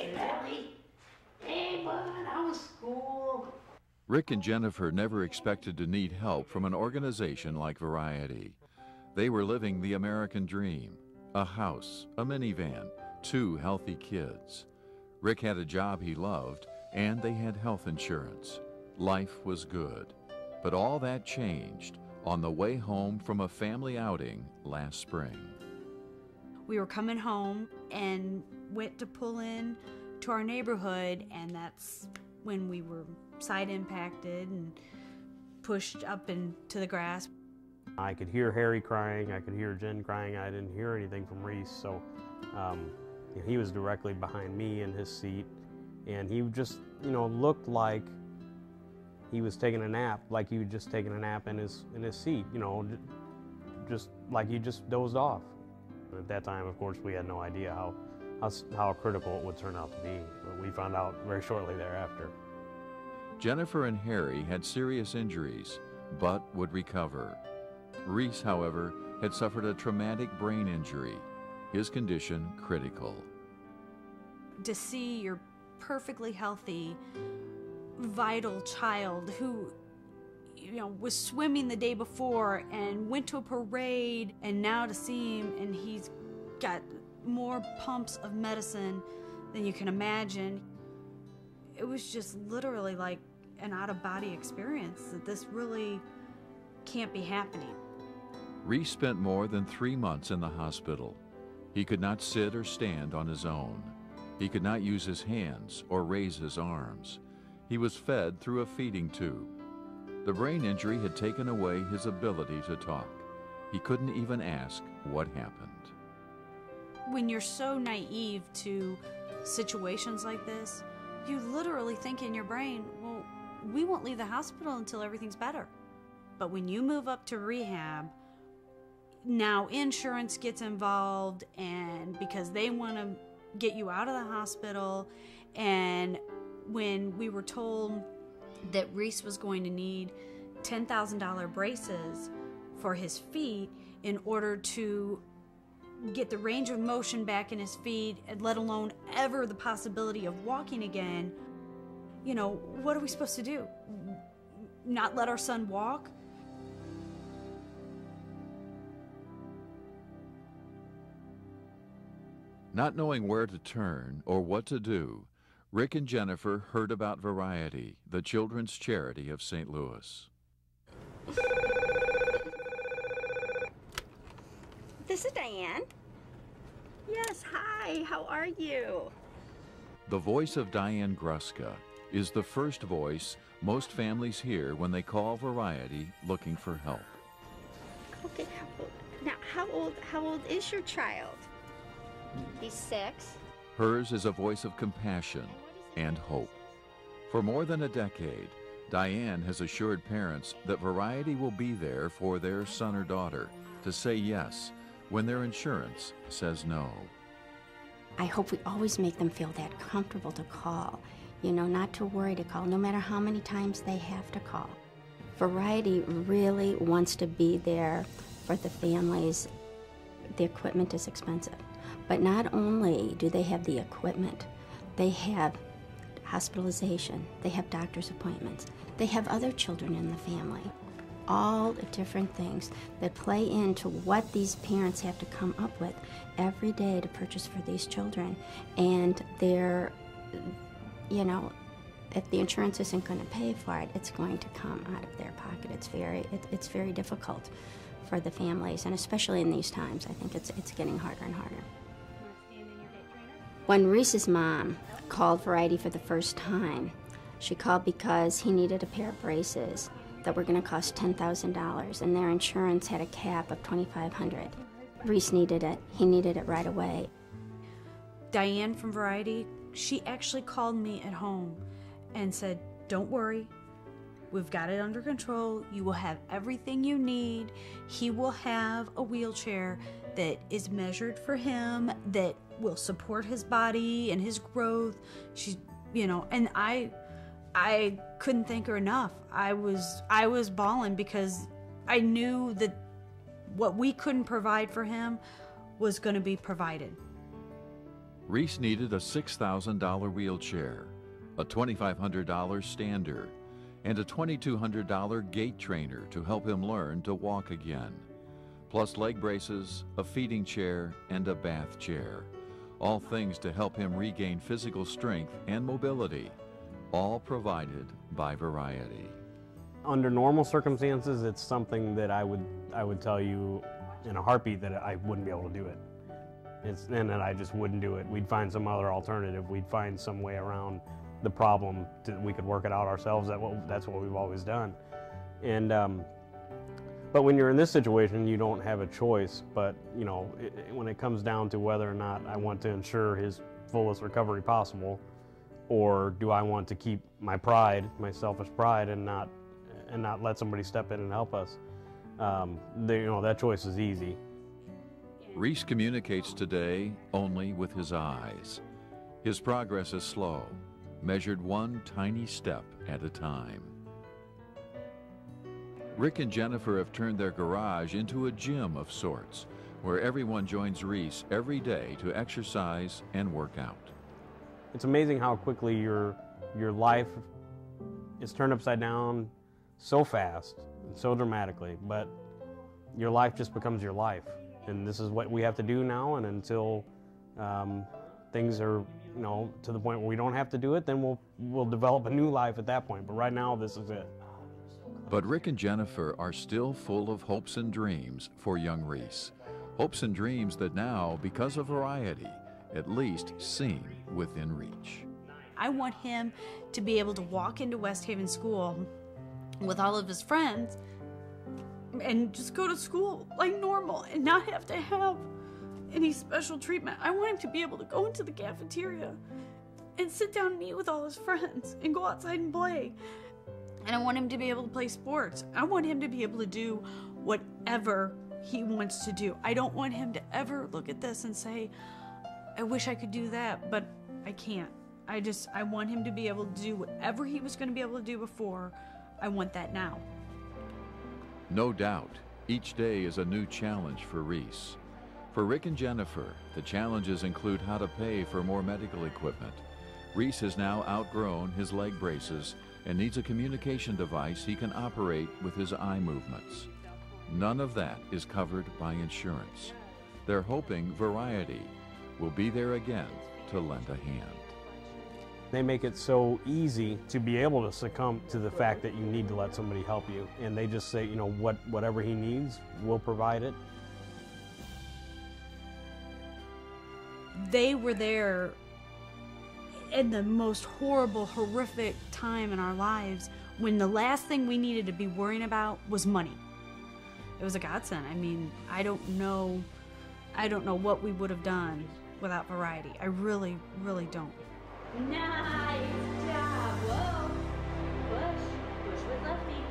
Hey, Lally. Hey, bud, how was school? Rick and Jennifer never expected to need help from an organization like Variety. They were living the American dream: a house, a minivan, 2 healthy kids. Rick had a job he loved, and they had health insurance. Life was good. But all that changed on the way home from a family outing last spring. We were coming home and went to pull in to our neighborhood, and that's when we were side impacted and pushed up into the grass. I could hear Harry crying, I could hear Jen crying. I didn't hear anything from Reece, so he was directly behind me in his seat, and he just, looked like he was taking a nap, like he was just taking a nap in his seat, just like he just dozed off. At that time, of course, we had no idea how critical it would turn out to be, but we found out very shortly thereafter. Jennifer and Harry had serious injuries, but would recover. Reece, however, had suffered a traumatic brain injury, his condition critical. To see your perfectly healthy, vital child who, was swimming the day before and went to a parade, and now to see him and he's got more pumps of medicine than you can imagine. It was just literally like an out-of-body experience, that this really can't be happening. Reece spent more than 3 months in the hospital. He could not sit or stand on his own. He could not use his hands or raise his arms. He was fed through a feeding tube. The brain injury had taken away his ability to talk. He couldn't even ask what happened. When you're so naive to situations like this, you literally think in your brain, well, we won't leave the hospital until everything's better. But when you move up to rehab, now insurance gets involved, and because they want to get you out of the hospital. And when we were told that Reece was going to need $10,000 braces for his feet in order to get the range of motion back in his feet, and let alone ever the possibility of walking again, what are we supposed to do? Not let our son walk? Not knowing where to turn or what to do, Rick and Jennifer heard about Variety, the children's charity of St. Louis. This is Diane. Yes, hi, how are you? The voice of Diane Gruska is the first voice most families hear when they call Variety looking for help. Okay, well, now how old is your child? He's 6. Hers is a voice of compassion and hope. For more than a decade, Diane has assured parents that Variety will be there for their son or daughter to say yes when their insurance says no. I hope we always make them feel that comfortable to call, not to worry to call, no matter how many times they have to call. Variety really wants to be there for the families. The equipment is expensive. But not only do they have the equipment, they have hospitalization, they have doctor's appointments, they have other children in the family. All the different things that play into what these parents have to come up with every day to purchase for these children. And they're, if the insurance isn't going to pay for it, it's going to come out of their pocket. It's very difficult for the families, and especially in these times, I think it's getting harder and harder. When Reece's mom called Variety for the first time, she called because he needed a pair of braces that were going to cost $10,000, and their insurance had a cap of $2,500. Reece needed it. He needed it right away. Diane from Variety, she actually called me at home and said, "Don't worry, we've got it under control. You will have everything you need. He will have a wheelchair that is measured for him, that will support his body and his growth." She's, and I couldn't thank her enough. I was bawling because I knew that what we couldn't provide for him was going to be provided. Reece needed a $6,000 wheelchair, a $2,500 stander, and a $2,200 gait trainer to help him learn to walk again, plus leg braces, a feeding chair, and a bath chair, all things to help him regain physical strength and mobility, all provided by Variety. Under normal circumstances, it's something that I would tell you in a heartbeat that I wouldn't be able to do it. And that I just wouldn't do it. We'd find some other alternative. We'd find some way around the problem. We could work it out ourselves. That's what we've always done. And but when you're in this situation, you don't have a choice. But you know, when it comes down to whether or not I want to ensure his fullest recovery possible, or do I want to keep my pride, my selfish pride, and not let somebody step in and help us, that choice is easy. Reece communicates today only with his eyes. His progress is slow, measured one tiny step at a time. Rick and Jennifer have turned their garage into a gym of sorts, where everyone joins Reece every day to exercise and work out. It's amazing how quickly your life is turned upside down so fast and so dramatically, but your life just becomes your life. And this is what we have to do now, and until things are, to the point where we don't have to do it, then we'll develop a new life at that point. But right now, this is it. But Rick and Jennifer are still full of hopes and dreams for young Reece. Hopes and dreams that now, because of Variety, at least seem within reach. I want him to be able to walk into West Haven School with all of his friends and just go to school like normal and not have to have any special treatment. I want him to be able to go into the cafeteria and sit down and eat with all his friends and go outside and play. And I want him to be able to play sports. I want him to be able to do whatever he wants to do. I don't want him to ever look at this and say, I wish I could do that, but I can't. I want him to be able to do whatever he was going to be able to do before. I want that now. No doubt, each day is a new challenge for Reece. For Rick and Jennifer, the challenges include how to pay for more medical equipment. Reece has now outgrown his leg braces and needs a communication device he can operate with his eye movements. None of that is covered by insurance. They're hoping Variety will be there again to lend a hand. They make it so easy to be able to succumb to the fact that you need to let somebody help you. And they just say, whatever he needs, we'll provide it. They were there in the most horrible, horrific time in our lives when the last thing we needed to be worrying about was money. It was a godsend. I mean, I don't know what we would have done without Variety. I really, really don't. Nice job. Whoa. Push with lefty.